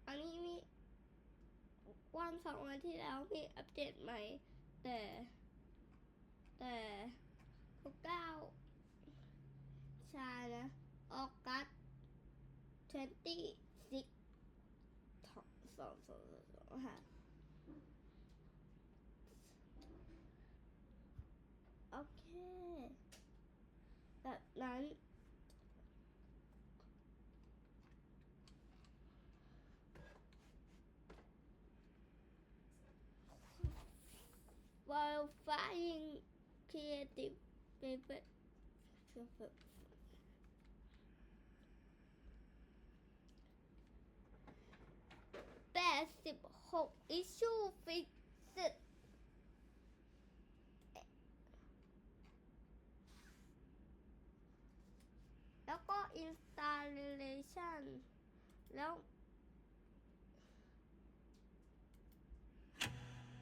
อันนี้มีวัน2 วันที่แล้วมีอัปเดตใหม่แต่9ชานะออกัส26 2ค่ะโอเคแบบนั้นwhile flying creative paper 86 issue fixed แล้วก็ installation แล้ว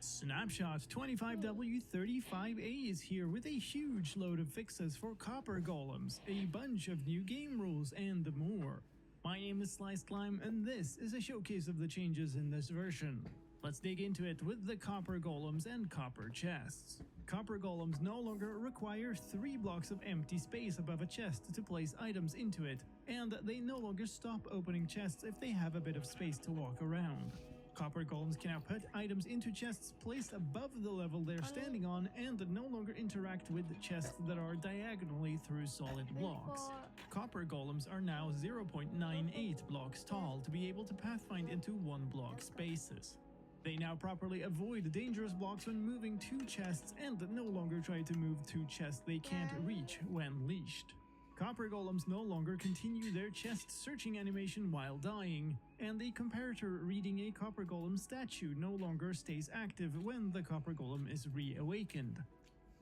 Snapshot 25W35A is here with a huge load of fixes for copper golems, a bunch of new game rules, and more. My name is Sliced Lime, and this is a showcase of the changes in this version. Let's dig into it with the copper golems and copper chests. Copper golems no longer require 3 blocks of empty space above a chest to place items into it, and they no longer stop opening chests if they have a bit of space to walk around. Copper golems can now put items into chests placed above the level they're standing on and no longer interact with chests that are diagonally through solid blocks. Copper golems are now 0.98 blocks tall to be able to pathfind into 1 block spaces. They now properly avoid dangerous blocks when moving 2 chests and no longer try to move 2 chests they can't reach when leashed. Copper golems no longer continue their chest searching animation while dying, and the comparator reading a copper golem statue no longer stays active when the copper golem is reawakened.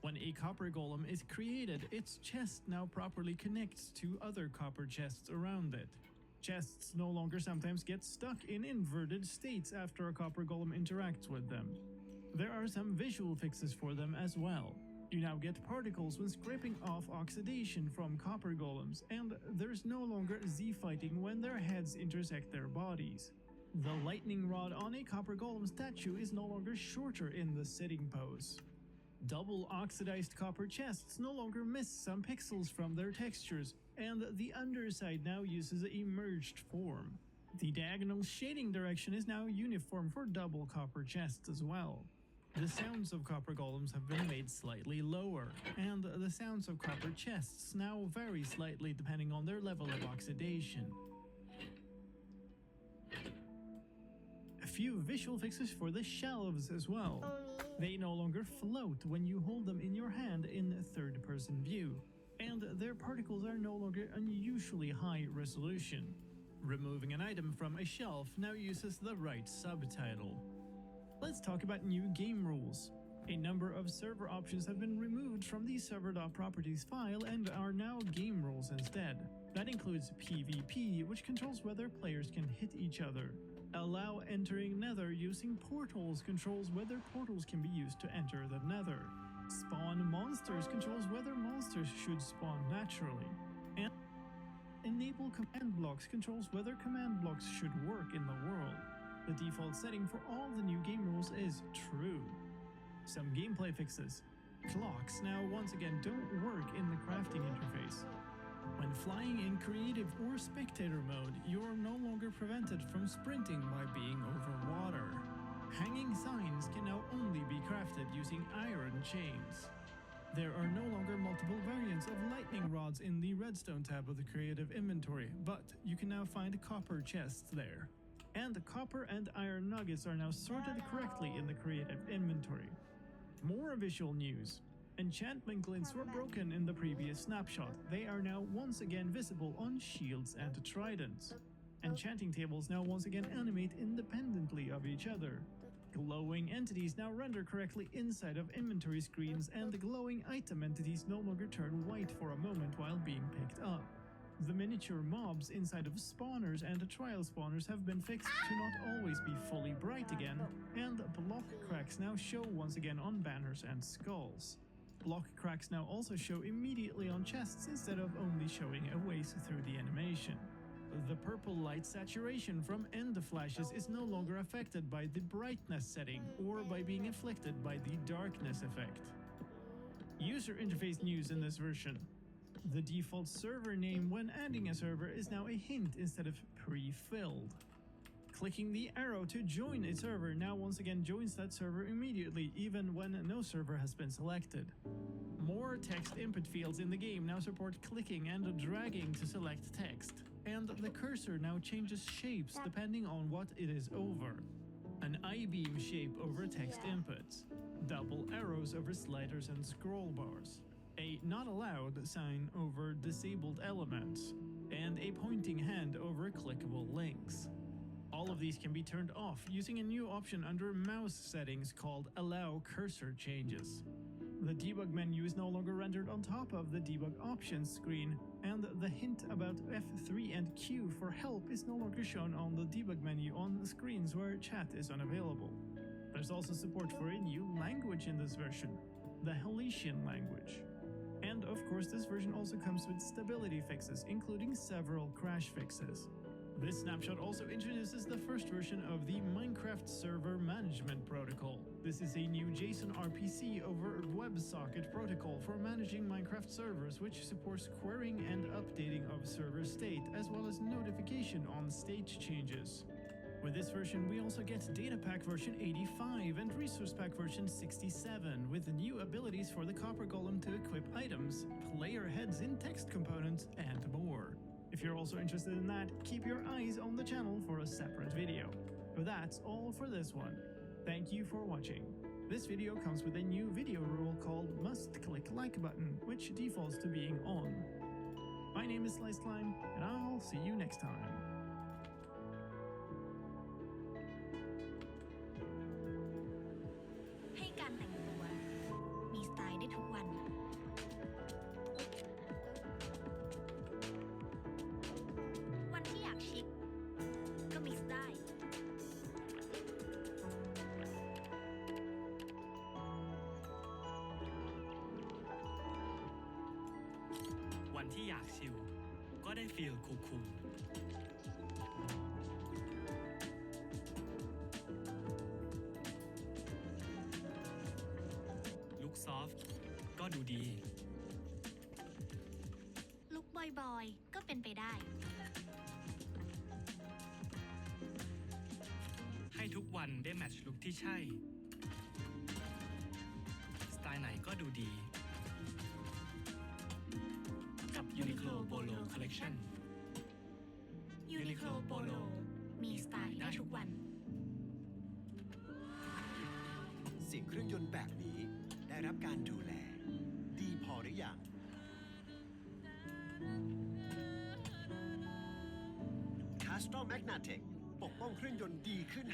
When a copper golem is created, its chest now properly connects to other copper chests around it. Chests no longer sometimes get stuck in inverted states after a copper golem interacts with them. There are some visual fixes for them as well. You now get particles when scraping off oxidation from copper golems, and there's no longer Z-fighting when their heads intersect their bodies. The lightning rod on a copper golem statue is no longer shorter in the sitting pose. Double oxidized copper chests no longer miss some pixels from their textures, and the underside now uses a merged form. The diagonal shading direction is now uniform for double copper chests as well. The sounds of copper golems have been made slightly lower, and the sounds of copper chests now vary slightly depending on their level of oxidation. A few visual fixes for the shelves as well. They no longer float when you hold them in your hand in third-person view, and their particles are no longer unusually high resolution. Removing an item from a shelf now uses the right subtitle. Let's talk about new game rules. A number of server options have been removed from the server.properties file and are now game rules instead. That includes PvP, which controls whether players can hit each other. Allow entering Nether using portals controls whether portals can be used to enter the Nether. Spawn monsters controls whether monsters should spawn naturally. And enable command blocks controls whether command blocks should work in the world. The default setting for all the new game rules is true. Some gameplay fixes. Clocks now once again don't work in the crafting interface. When flying in creative or spectator mode, you're no longer prevented from sprinting by being over water. Hanging signs can now only be crafted using iron chains. There are no longer multiple variants of lightning rods in the redstone tab of the creative inventory, but you can now find copper chests there. And copper and iron nuggets are now sorted correctly in the creative inventory. More visual news. Enchantment glints were broken in the previous snapshot. They are now once again visible on shields and tridents. Enchanting tables now once again animate independently of each other. Glowing entities now render correctly inside of inventory screens, and the glowing item entities no longer turn white for a moment while being picked up. The miniature mobs inside of spawners and trial spawners have been fixed to not always be fully bright again, and block cracks now show once again on banners and skulls. Block cracks now also show immediately on chests instead of only showing a ways through the animation. The purple light saturation from end flashes is no longer affected by the brightness setting or by being afflicted by the darkness effect. User interface news in this version. The default server name when adding a server is now a hint instead of pre-filled. Clicking the arrow to join a server now once again joins that server immediately, even when no server has been selected. More text input fields in the game now support clicking and dragging to select text, and the cursor now changes shapes depending on what it is over. An I-beam shape over text inputs, double arrows over sliders and scroll bars, a not allowed sign over disabled elements, and a pointing hand over clickable links. All of these can be turned off using a new option under mouse settings called Allow Cursor Changes. The debug menu is no longer rendered on top of the debug options screen, and the hint about F3 and Q for help is no longer shown on the debug menu on screens where chat is unavailable. There's also support for a new language in this version, the Helician language. And of course, this version also comes with stability fixes, including several crash fixes. This snapshot also introduces the first version of the Minecraft Server Management Protocol. This is a new JSON RPC over WebSocket protocol for managing Minecraft servers, which supports querying and updating of server state, as well as notification on state changes. With this version, we also get Data Pack version 85 and Resource Pack version 67, with new abilities for the Copper Golem to equip items, player heads in text components, and more. If you're also interested in that, keep your eyes on the channel for a separate video. But that's all for this one. Thank you for watching. This video comes with a new video rule called Must Click Like Button, which defaults to being on. My name is Sliced Slime, and I'll see you next time. ให้การแต่งตัวมีสไตล์ได้ทุกวัน วันที่อยากชิคก็มิกซ์ได้ วันที่อยากชิลก็ได้ฟีลคูลๆลุคซอฟต์ก็ดูดี ลุคบอยๆก็เป็นไปได้ ให้ทุกวันได้แมทช์ลุคที่ใช่ สไตล์ไหนก็ดูดี กับ Uniqlo Polo Collection Uniqlo Polo มีสไตล์ได้ทุกวัน เสียงเครื่องยนต์แบบนี้ได้รับการดูแลดีพอหรือยัง Castrol Magnatec ปกป้องเครื่องยนต์ดีขึ้น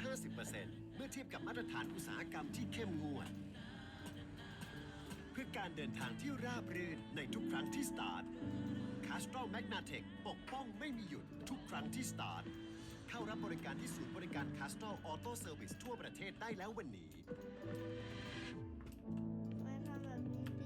50% เมื่อเทียบกับมาตรฐานอุตสาหกรรมที่เข้มงวด เพื่อการเดินทางที่ราบรื่นในทุกครั้งที่สตาร์ท Castrol Magnatec ปกป้องไม่มีหยุดทุกครั้งที่สตาร์ท เข้ารับบริการที่ศูนย์บริการ Castrol Auto Service ทั่วประเทศได้แล้ววันนี้ ไม่ทำแบบนี้ดิ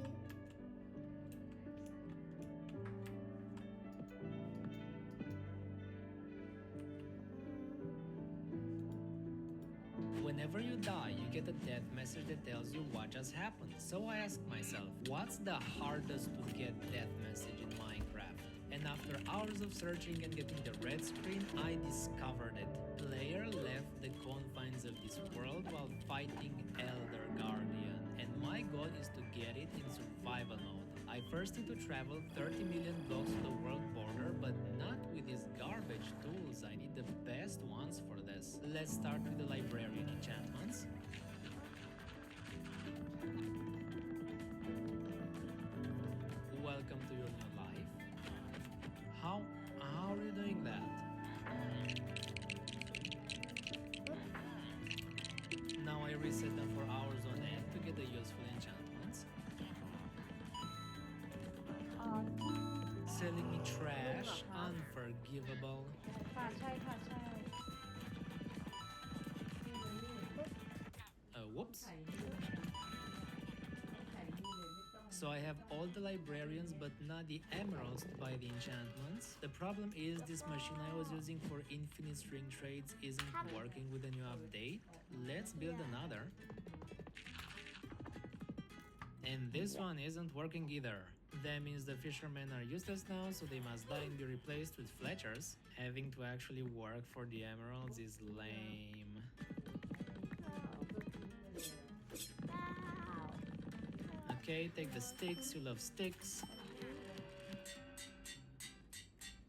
Whenever you die, you get a death message that tells you what just happened. So I asked myself, what's the hardest to get death message in Minecraft? And after hours of searching and getting the red screen, I discovered it. Player left the confines of this world while fighting Elder Guardian, and my goal is to get it in survival mode. I first need to travel 30 million blocks to the world border, but not with these garbage tools. I need the best ones for this. Let's start with the librarian enchantments. Welcome to your new life. How are you doing that? Now I reset them for hours on end to get the useful enchantments. Selling me trash, unforgivable. ค่ะใช่ค่ะใช่ Whoops. So I have all the librarians but not the emeralds to buy the enchantments. The problem is this machine I was using for infinite string trades isn't working with the new update. Let's build another. And this one isn't working either. That means the fishermen are useless now, so they must die and be replaced with fletchers. Having to actually work for the emeralds is lame. Okay, take the sticks, you love sticks.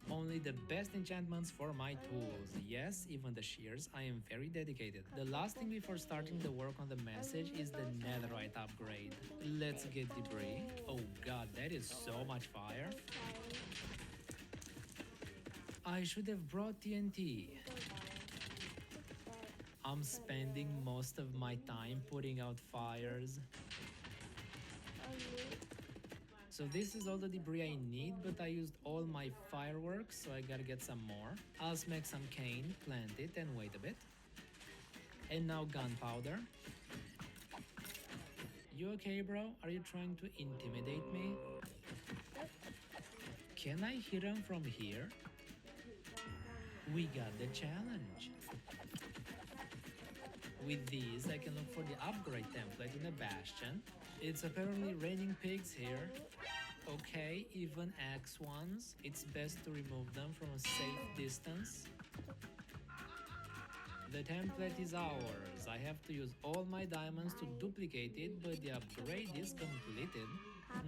Only the best enchantments for my tools. Yes, even the shears. I am very dedicated. The last thing before starting the work on the message is the netherite upgrade. Let's get debris. Oh god, that is so much fire. I should have brought TNT. I'm spending most of my time putting out fires. So this is all the debris I need, but I used all my fireworks, so I gotta get some more. I'll smack some cane, plant it, and wait a bit. And now gunpowder. You okay, bro? Are you trying to intimidate me? Can I hit him from here? We got the challenge. With these, I can look for the upgrade template in the bastion. It's apparently raining pigs here. Okay, even axe ones. It's best to remove them from a safe distance. The template is ours. I have to use all my diamonds to duplicate it, but the upgrade is completed.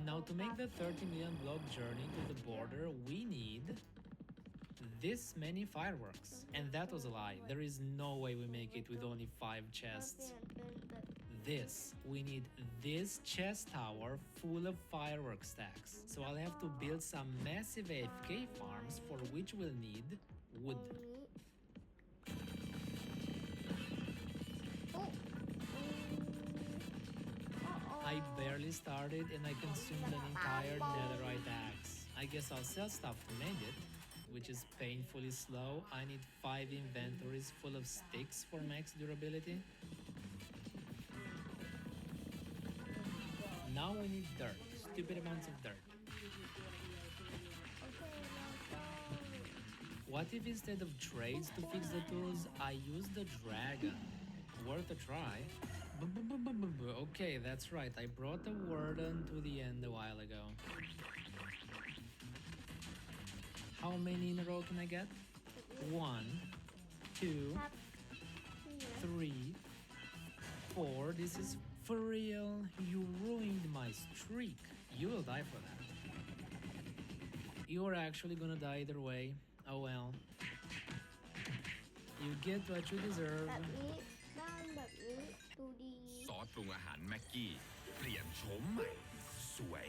Now to make the 30 million block journey to the border, we need this many fireworks. And that was a lie. There is no way we make it with only 5 chests. This. We need this chest tower full of firework stacks. So I'll have to build some massive AFK farms for which we'll need wood. I barely started and I consumed an entire netherite axe. I guess I'll sell stuff to mend it, which is painfully slow. I need 5 inventories full of sticks for max durability. Now we need dirt, stupid amounts of dirt. What if instead of trades to fix the tools, I use the dragon? Worth a try. Okay, that's right, I brought the warden to the end a while ago. How many in a row can I get? 1, 2, 3, 4. This is for real. You ruined my streak. You will die for that. You're actually gonna die either way. Oh well. You get what you deserve. แบบนี้บ้านแบบนี้ดูดี ซอสปรุงอาหารแม็กกี้เปลี่ยนโฉมใหม่ สวย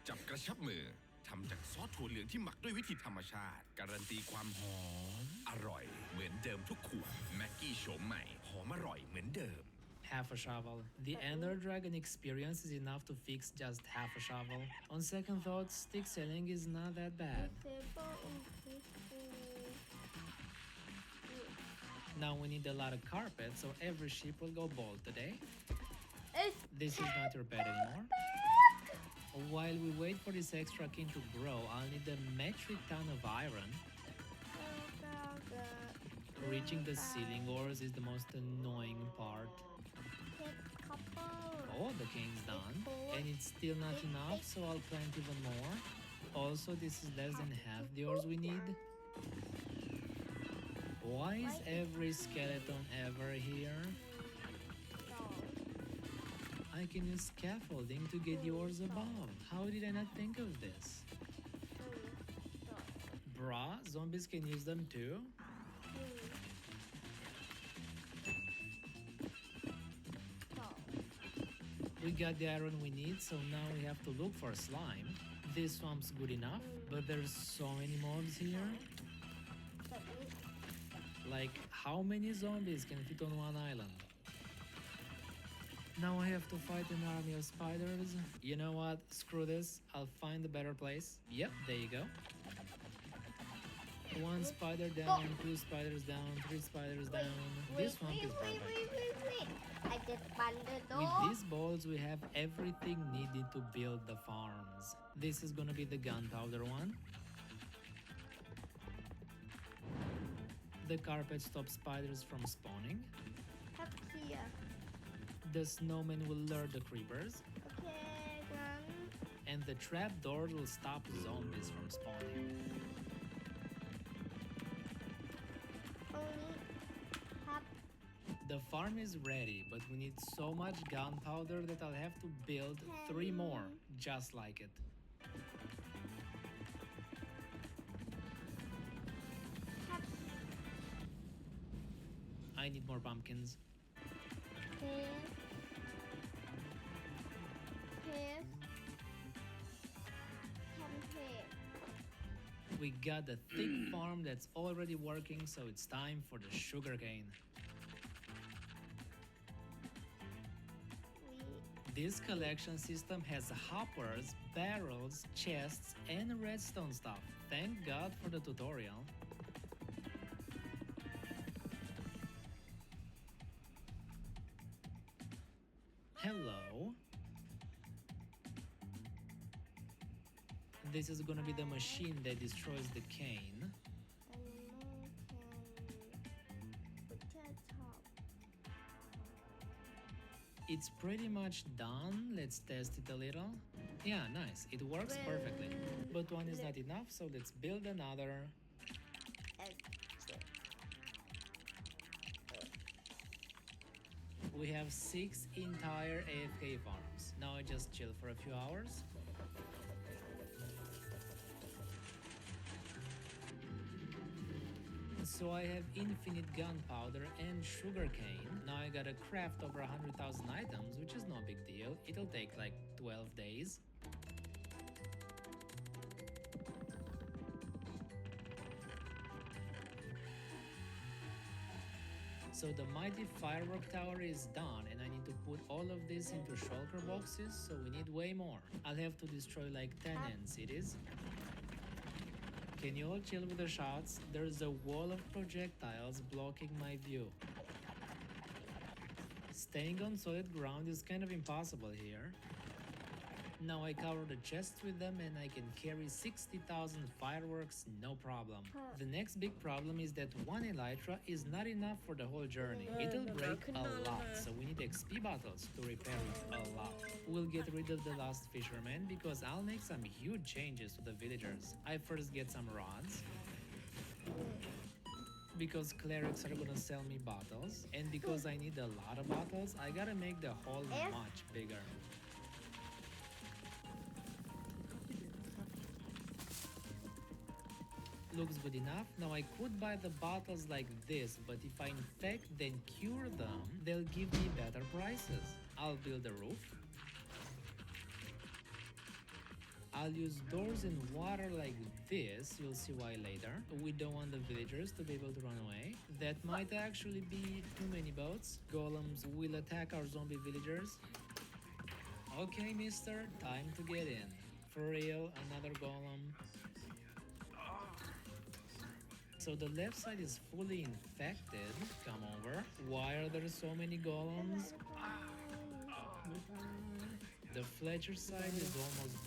จับกระชับมือทำจากซอสถั่วเหลืองที่หมักด้วยวิธีธรรมชาติ การันตีความหอมอร่อย เหมือนเดิมทุกขวดแม็กกี้โฉมใหม่หอมอร่อยเหมือนเดิม Half a shovel. The Ender Dragon experience is enough to fix just half a shovel. On second thought, stick selling is not that bad. Now we need a lot of carpet, so every sheep will go bald today. This is not your bed anymore. While we wait for this extra king to grow, I'll need a metric ton of iron. Reaching the ceiling ores is the most annoying part. Oh, the king's done. And it's still not enough, so I'll plant even more. Also, this is less than half the ores we need. Why is every skeleton ever here? I can use scaffolding to get the ores above. How did I not think of this? Bruh, zombies can use them too? We got the iron we need, so now we have to look for slime. This swamp's good enough, but there's so many mobs here. Like, how many zombies can fit on one island? Now I have to fight an army of spiders. You know what? Screw this. I'll find a better place. Yep, there you go. One spider down, two spiders down, three spiders down. This swamp is perfect. wait. I just found the door. With these balls, we have everything needed to build the farms. This is gonna be the gunpowder one. The carpet stops spiders from spawning. Up here. The snowman will lure the creepers. Okay, one. And the trap door will stop zombies from spawning. Only half. The farm is ready, but we need so much gunpowder that I'll have to build 3 more, just like it. I need more pumpkins. Here. Here. Come here. We got a thick farm that's already working, so it's time for the sugarcane. This collection system has hoppers, barrels, chests, and redstone stuff. Thank God for the tutorial. Hello. This is gonna be the machine that destroys the cane. And more can put that top. It's pretty much done. Let's test it a little. Yeah, nice. It works perfectly. But one is not enough, so let's build another. We have 6 entire AFK farms. Now I just chill for a few hours. So I have infinite gunpowder and sugarcane. Now I gotta craft over 100,000 items, which is no big deal. It'll take like 12 days. So the mighty firework tower is done, and I need to put all of this into shulker boxes, so we need way more. I'll have to destroy like 10 end cities. Can you all chill with the shots? There's a wall of projectiles blocking my view. Staying on solid ground is kind of impossible here. Now I cover the chests with them and I can carry 60,000 fireworks, no problem. The next big problem is that one elytra is not enough for the whole journey. It'll break a lot, so we need XP bottles to repair it a lot. We'll get rid of the last fisherman because I'll make some huge changes to the villagers. I first get some rods, because clerics are gonna sell me bottles, and because I need a lot of bottles, I gotta make the hole much bigger. Looks good enough. Now I could buy the bottles like this, but if I infect then cure them, they'll give me better prices. I'll build a roof. I'll use doors and water like this, you'll see why later. We don't want the villagers to be able to run away. That might actually be too many boats. Golems will attack our zombie villagers. Okay, mister, time to get in. For real, another golem. So the left side is fully infected. Come over. Why are there so many golems? The Fletcher side is almost